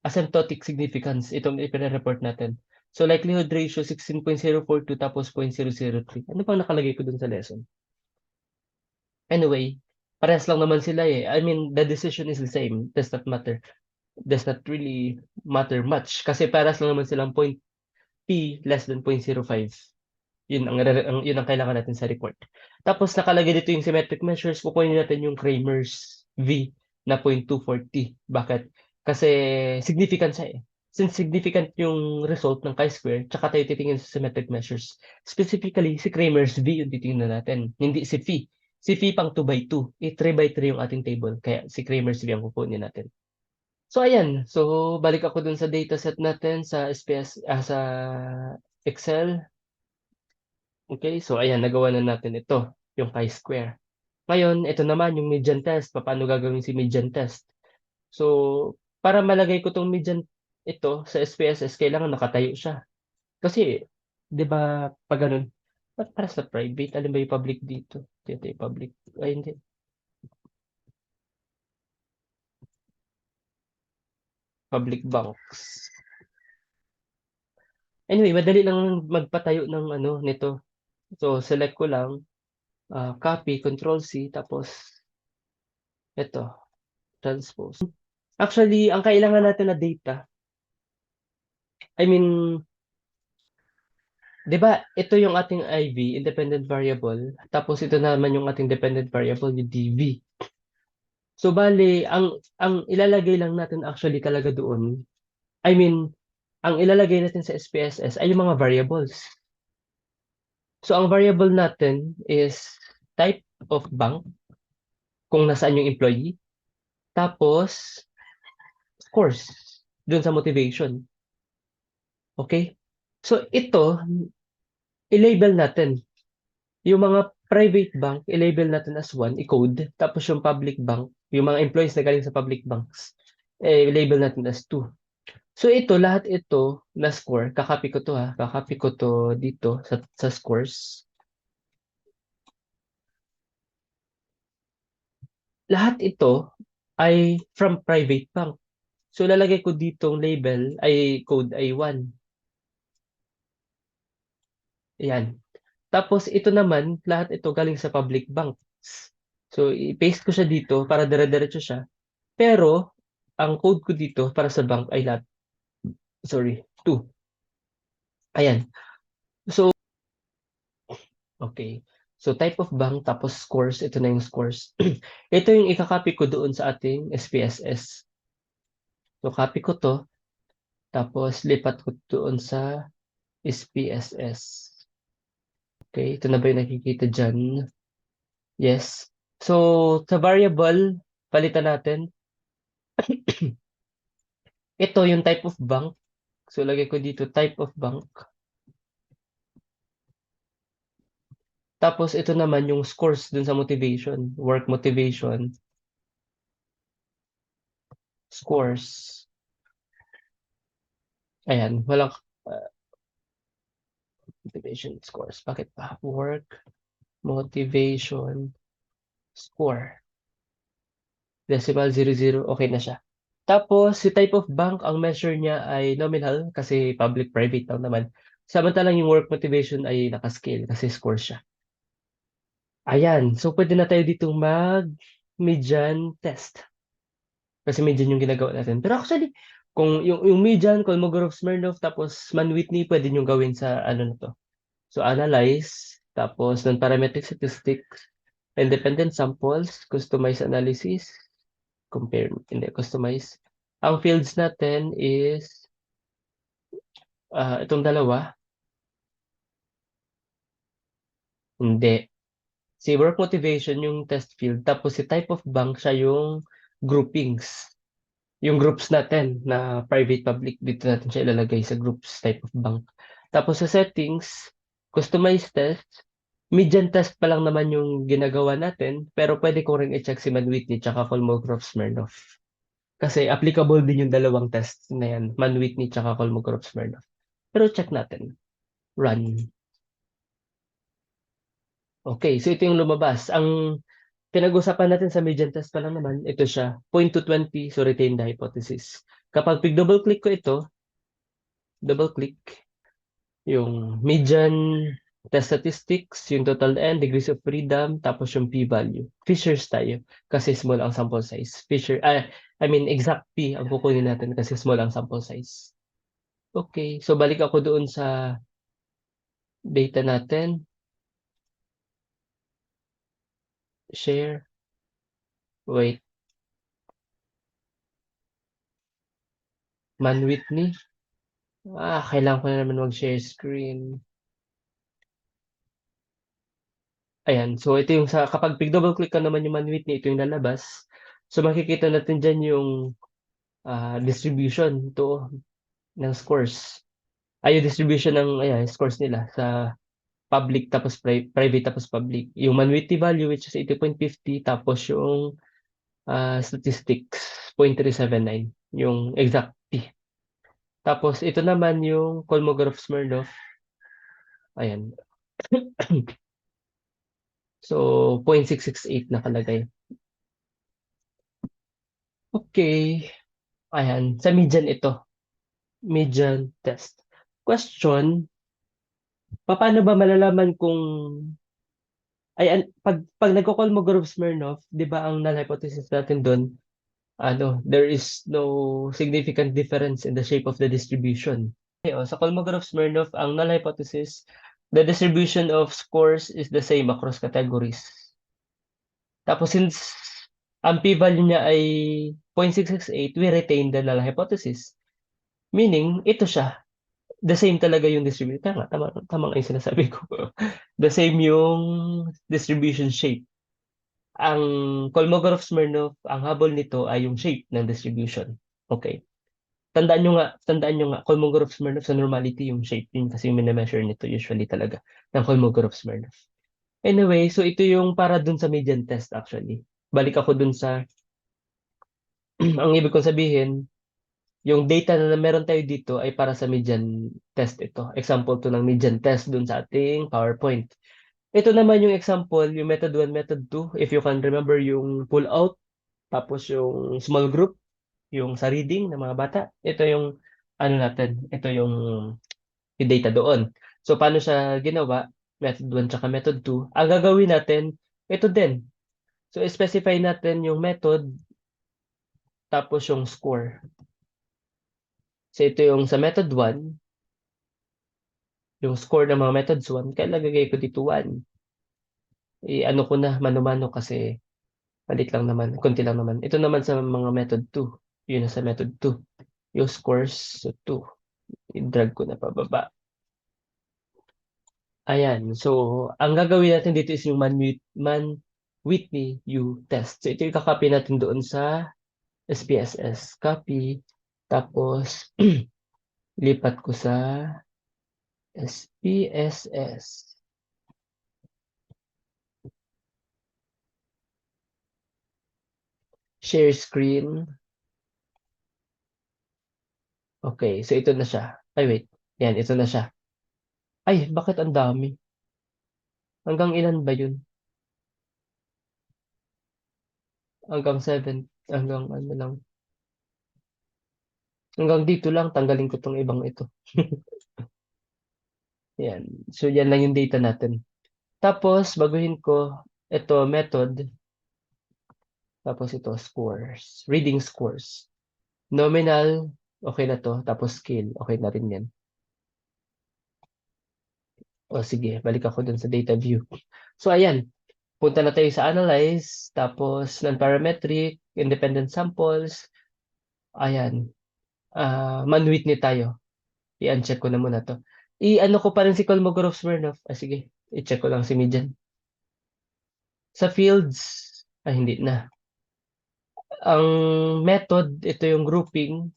Asymptotic significance, itong ipinareport natin. So, likelihood ratio 16.042 tapos 0.003. Ano bang nakalagay ko dun sa lesson? Anyway, parehas lang naman sila eh. I mean, the decision is the same. Does not really matter much. Kasi parehas lang naman silang point P less than 0.05. Yun ang kailangan natin sa report. Tapos nakalagay dito yung symmetric measures. Kukunin natin yung Kramer's V na 0.240. Bakit? Kasi significant siya eh. Since significant yung result ng chi-square, tsaka tayo titingin sa symmetric measures. Specifically, si Kramer's V yung titingnan natin, hindi si phi. Si phi pang 2 by 2. 3 by 3 yung ating table. Kaya si Kramer's V ang kukunin natin. So, ayan. So, balik ako dun sa dataset natin sa SPS, sa Excel. Okay, so ayan, nagawa na natin ito, yung chi-square. Ngayon, ito naman yung median test. Paano gagawin si median test? So, para malagay ko tong median ito sa SPSS, kailangan nakatayo siya. Kasi, di ba, pag ganun, para sa private, alin ba yung public dito? Dito yung public. Ay, hindi. Public banks. Anyway, madali lang magpatayo ng ano nito. So, select ko lang, copy, control C, tapos ito, transpose. Actually, ang kailangan natin na data, I mean, 'di ba, ito yung ating IV, independent variable, tapos ito naman yung ating dependent variable, yung DV. So, bale, ang ilalagay lang natin actually talaga doon, I mean, ang ilalagay natin sa SPSS ay yung mga variables. So, ang variable natin is type of bank, kung nasaan yung employee, tapos course, dun sa motivation. Okay? So, ito, i-label natin. Yung mga private bank, i-label natin as 1, i-code. Tapos yung public bank, yung mga employees na galing sa public banks, i-label natin as 2. So ito, lahat ito na score, kakopy ko to ha, kakopy ko to dito sa scores. Lahat ito ay from private bank. So lalagay ko ditong label ay code ay 1. Ayan. Tapos ito naman, lahat ito galing sa public banks. So, i-paste ko siya dito para dire-diretso siya. Pero, ang code ko dito para sa bank ay lahat, sorry, 2. Ayan. So, okay. So, type of bank, tapos scores. Ito na yung scores. Ito yung ikakopy ko doon sa ating SPSS. So, copy ko to. Tapos, lipat ko doon sa SPSS. Okay, ito na ba yung nakikita dyan? Yes. So, sa variable, palitan natin. Ito yung type of bank. So, lagay ko dito type of bank. Tapos, ito naman yung scores dun sa motivation. Work motivation. Scores. Ayan. Walang motivation scores. Bakit pa? Work motivation score. Decimal 00. Okay na siya. Tapos, si type of bank, ang measure niya ay nominal kasi public-private lang naman. Samantalang yung work motivation ay nakascale kasi score siya. Ayan. So, pwede na tayo ditong mag-median test. Kasi median yung ginagawa natin. Pero actually, kung yung median, Kolmogorov-Smirnov, tapos Mann-Whitney, pwede nyo gawin sa ano na to. So, analyze, tapos non-parametric statistics, independent samples, customize analysis, compare, hindi, customize. Ang fields natin is itong dalawa. Hindi. Si work motivation yung test field, tapos si type of bank siya yung groupings. Yung groups natin na private public, dito natin siya ilalagay sa groups type of bank. Tapos sa settings, customize test, median test pa lang naman yung ginagawa natin, pero pwede ko rin i-check si Mann-Whitney tsaka Kolmogorov-Smirnov. Kasi applicable din yung dalawang tests na yan, Mann-Whitney tsaka Kolmogorov-Smirnov. Pero check natin. Run. Okay, so ito yung lumabas. Ang pinag-usapan natin sa median test pa lang naman, ito siya, 0.220, so retain the hypothesis. Kapag pig-double click ko ito, double click, yung median test statistics, yung total n, degrees of freedom, tapos yung p-value. Fishers tayo kasi small ang sample size. I mean exact p ang kukunin natin kasi small ang sample size. Okay, so balik ako doon sa data natin. Share. Wait. Mann-Whitney. Kailangan ko na naman mag-share screen. Ayan, so ito yung kapag pig-double click ka naman yung Mann-Whitney, ito yung lalabas. So makikita natin dyan yung distribution to ng scores. Ay, yung distribution ng scores nila sa public tapos private tapos public. Yung Mann-Whitney value which is 80.50 tapos yung statistics 0.379 yung exact P. Tapos ito naman yung Kolmogorov-Smirnov. Ayan. So 0.668 nakalagay. Okay. Ayan, sa median ito. Median test. Question, paano ba malalaman kung pag nagko-Kolmogorov-Smirnov, 'di ba ang null hypothesis natin doon, there is no significant difference in the shape of the distribution. Okay, sa Kolmogorov-Smirnov, ang null hypothesis, the distribution of scores is the same across categories. Tapos since ang p-value niya ay 0.668, we retain the null hypothesis. Meaning, ito siya. The same talaga yung distribution. Tama yung sinasabi ko. The same yung distribution shape. Ang Kolmogorov-Smirnov, ang habol nito ay yung shape ng distribution. Okay. Tandaan nyo nga, Kolmogorov-Smirnov sa normality yung shape. Yun kasi yung minemeasure nito usually talaga ng Kolmogorov-Smirnov. Anyway, so ito yung para dun sa median test actually. Balik ako dun sa, ang ibig kong sabihin, yung data na meron tayo dito ay para sa median test ito. Example to ng median test dun sa ating PowerPoint. Ito naman yung example, yung method 1, method 2. If you can remember yung pull out, tapos yung small group, yung sa reading ng mga bata. Ito yung ano natin, ito yung data doon. So, paano siya ginawa? Method 1 tsaka method 2. Ang gagawin natin, ito din. So, specify natin yung method, tapos yung score. So, ito yung sa method 1, yung score ng mga methods 1, kaya lagay ko dito 1. I-ano ko na, mano-mano kasi palit lang naman, konti lang naman. Ito naman sa mga method 2. Yun na sa method 2. Yung scores, so 2. I-drag ko na pababa. Ayan. So, ang gagawin natin dito is yung Man-Whitney U test. So, ito yung kakopy natin doon sa SPSS. Copy. Tapos, lipat ko sa SPSS. Share screen. Okay. So, ito na siya. Ay, wait. Yan, ito na siya. Ay, bakit ang dami? Hanggang ilan ba yun? Hanggang 7. Hanggang ano lang. Hanggang dito lang. Tanggalin ko tong ibang ito. Yan. So, yan lang yung data natin. Tapos, baguhin ko ito method. Tapos ito scores. Reading scores. Nominal, okay na to. Tapos scale, okay na rin yan. O sige, balik ako dun sa data view. So, ayan. Punta na tayo sa analyze. Tapos, non-parametric, independent samples. Ayan. Man-Whitney tayo. I-uncheck ko na muna to. I-ano ko pa rin si Kolmogorov-Smirnov. Sige. I-check ko lang si Midjan. Sa fields, hindi na. Ang method, ito yung grouping.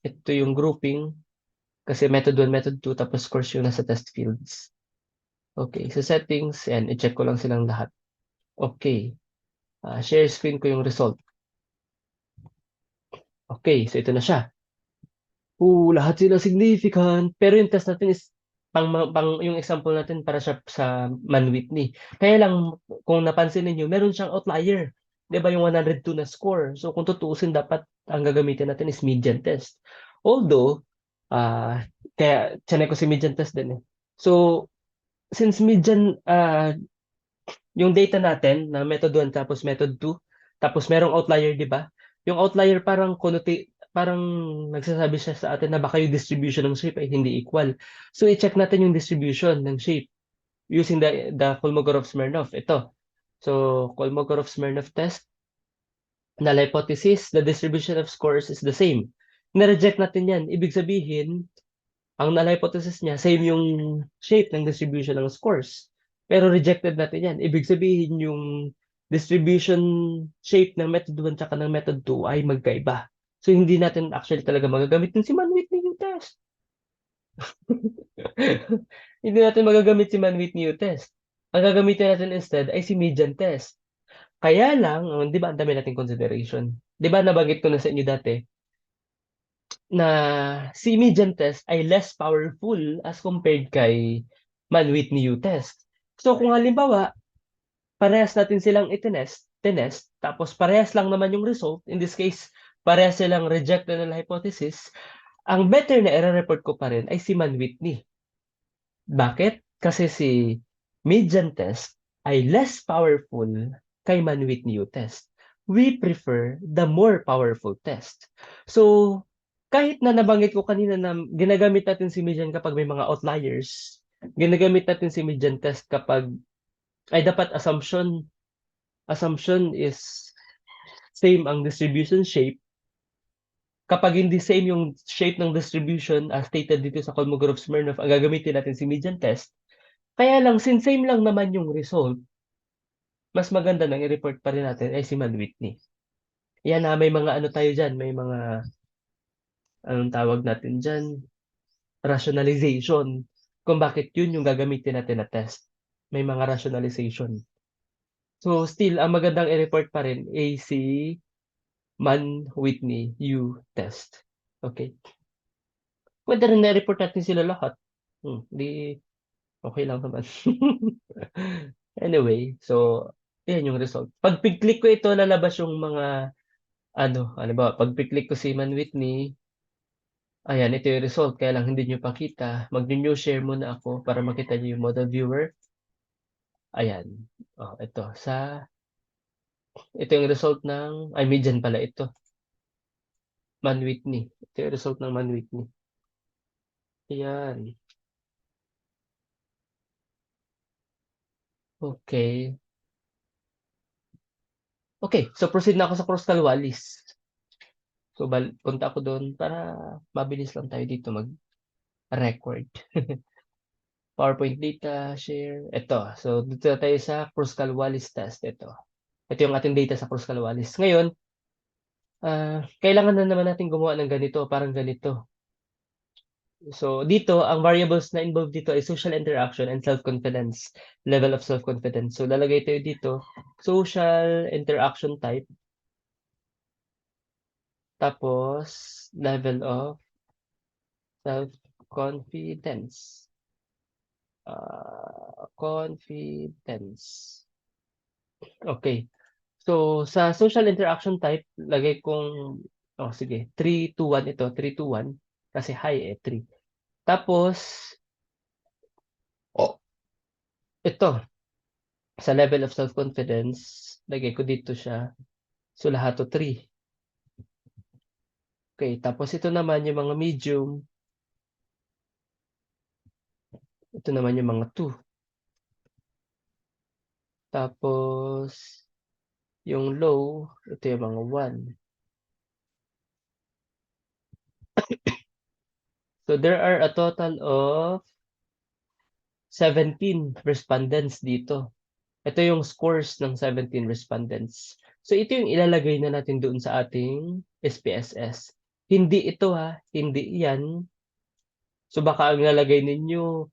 Ito yung grouping. Kasi method 1, method 2, tapos course yung nasa test fields. Okay, so settings, yan, i-check ko lang silang lahat. Okay. Share screen ko yung result. Okay, so ito na siya. Lahat sila significant. Pero yung test natin is yung example natin para siya sa Man-Whitney. Kaya lang, kung napansin niyo meron siyang outlier. 'Di ba yung 102 na score? So kung tutuusin, dapat ang gagamitin natin is median test. Although, kaya chinay ko si median test din eh. So, since median, yung data natin na method 1 tapos method 2, tapos merong outlier, 'di ba? Yung outlier parang nagsasabi siya sa atin na baka yung distribution ng shape ay hindi equal. So i-check natin yung distribution ng shape using the Kolmogorov-Smirnov. Ito. So Kolmogorov-Smirnov test, null hypothesis, the distribution of scores is the same. Na-reject natin yan. Ibig sabihin, ang null hypothesis niya, same yung shape ng distribution ng scores. Pero rejected natin yan. Ibig sabihin yung distribution shape ng method 1 tsaka ng method 2 ay magkaiba. So, hindi natin actually talaga magagamit yung si Man-Whitney U test. Hindi natin magagamit si Man-Whitney U test. Ang gagamitin natin instead ay si median test. Kaya lang, di ba, ang dami nating consideration. Di ba, nabanggit ko na sa inyo dati, na si median test ay less powerful as compared kay Man-Whitney U test. So kung halimbawa, parehas natin silang tinest, tapos parehas lang naman yung result, in this case, parehas silang rejected na hypothesis, ang better na i-report ko pa rin ay si Man-Whitney. Bakit? Kasi si median test ay less powerful kay Man-Whitney U test. We prefer the more powerful test. So, kahit na nabanggit ko kanina na ginagamit natin si median kapag may mga outliers, ginagamit natin si median test kapag ay dapat assumption is same ang distribution shape. Kapag hindi same yung shape ng distribution as stated dito sa Kolmogorov-Smirnov, ang gagamitin natin si median test. Kaya lang, since same lang naman yung result, mas maganda nang i-report pa rin natin ay si Man-Whitney. Yan na, may mga ano tayo dyan, may mga, anong tawag natin dyan, rationalization, kung bakit yun yung gagamitin natin na test. May mga rationalization. So, still, ang magandang i-report pa rin ay si Man-Whitney U test. Okay. Pwede rin na-report natin sila lahat. Di, okay lang naman. Anyway, so, yan yung result. Pag click ko ito, lalabas yung mga, ano ba, pag click ko si Man Whitney, Ayan, ito yung result. Kaya lang hindi nyo pakita. Mag-new share muna ako para makita nyo yung model viewer. Ayan. Oh, ito yung result ay median pala ito. Mann-Whitney. Ito yung result ng Mann-Whitney. Ayan. Okay. Okay, so proceed na ako sa Kruskal-Wallis. So, punta ako doon para mabilis lang tayo dito mag-record. PowerPoint data, share. Ito. So, dito na tayo sa Kruskal-Wallis test. Ito yung ating data sa Kruskal-Wallis. Ngayon, kailangan na naman natin gumawa ng ganito, parang ganito. So, dito, ang variables na involved dito ay social interaction and self-confidence, level of self-confidence. So, lalagay tayo dito, social interaction type, tapos level of self-confidence. Confidence. Okay. So, sa social interaction type, lagay kong, sige, 3, 2, 1 ito, 3, 2, 1, kasi high 3. Tapos, oh, ito, sa level of self-confidence, lagay ko dito siya, so lahat to 3. Okay, tapos ito naman yung mga medium, ito naman yung mga 2. Tapos, yung low, ito yung mga 1. So, there are a total of 17 respondents dito. Ito yung scores ng 17 respondents. So, ito yung ilalagay na natin doon sa ating SPSS. Hindi ito hindi yan. So, baka ang lalagay ninyo,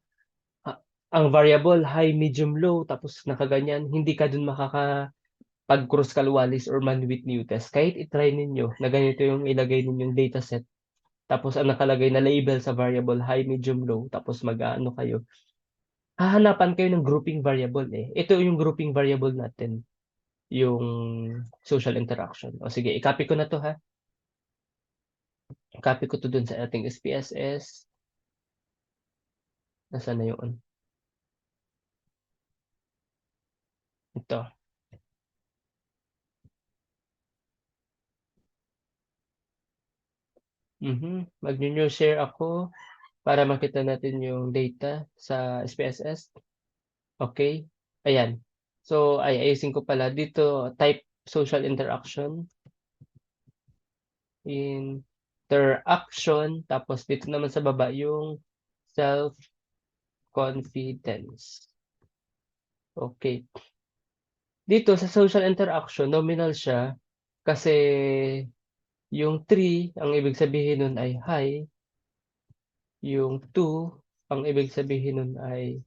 ang variable, high, medium, low, tapos nakaganyan, hindi ka doon makakapag-cross kalwalis or Mann-Whitney test. Kahit itry ninyo na ganito yung ilagay ninyong dataset, tapos ang nakalagay na label sa variable, high, medium, low, tapos mag-ano kayo, hahanapan kayo ng grouping variable eh. Ito yung grouping variable natin, yung social interaction. O sige, i-copy ko na to ha. Copy ko to dun sa ating SPSS. Nasaan na yun? Ito. Mag-new share ako para makita natin yung data sa SPSS. Okay. Ayan. So, ayusin ko pala dito, type social interaction. Interaction. Tapos dito naman sa baba yung self-confidence. Okay. Dito sa social interaction, nominal siya kasi yung 3, ang ibig sabihin nun ay high. Yung 2, ang ibig sabihin nun ay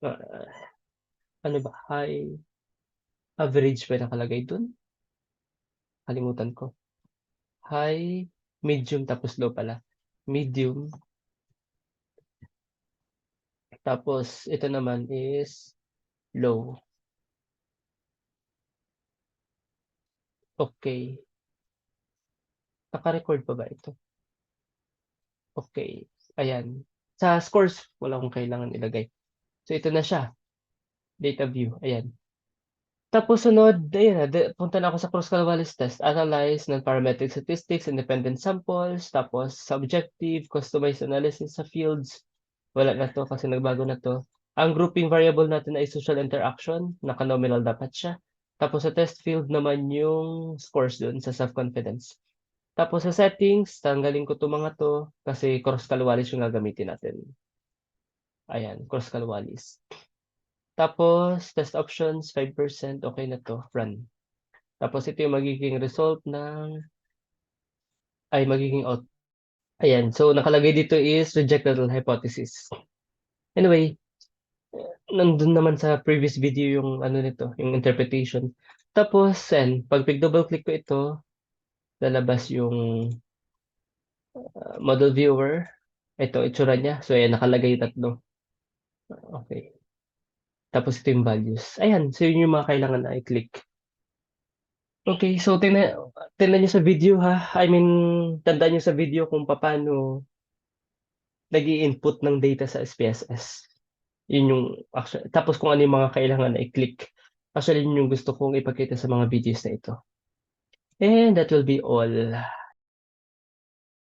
uh, ano ba? High. Average ba nakalagay dun? Kalimutan ko. High, medium, tapos low pala. Medium. Tapos ito naman is low. Okay. Naka-record pa ba ito? Okay. Ayan. Sa scores, wala akong kailangan ilagay. So ito na siya. Data view. Ayan. Tapos sunod, ayun na, punta na ako sa Kruskal-Wallis test. Analyze non-parametric statistics, independent samples, tapos subjective, customized analysis sa fields. Wala na to kasi nagbago na to. Ang grouping variable natin ay social interaction. Naka-nominal dapat siya. Tapos sa test field naman yung scores dun sa self-confidence. Tapos sa settings, tanggalin ko to mga to kasi Kruskal-Wallis yung gagamitin natin. Ayan, Kruskal-Wallis. Tapos, test options, 5%, okay na to, run. Tapos ito yung magiging result magiging out. Ayan, so nakalagay dito is rejected null hypothesis. Anyway, nandun naman sa previous video yung ano nito, yung interpretation. Tapos, pag double click ko ito, lalabas yung model viewer. Ito, itsura niya. So, ayan, nakalagay yung tatlo. Okay. Tapos ito yung values. Ayan, so yun yung mga kailangan na i-click. Okay, so tingnan niyo sa video ha. I mean, tandaan niyo sa video kung paano nag-i-input ng data sa SPSS. Yun yung tapos kung ano yung mga kailangan na i-click. Actually, yun yung gusto kong ipakita sa mga videos na ito. And that will be all.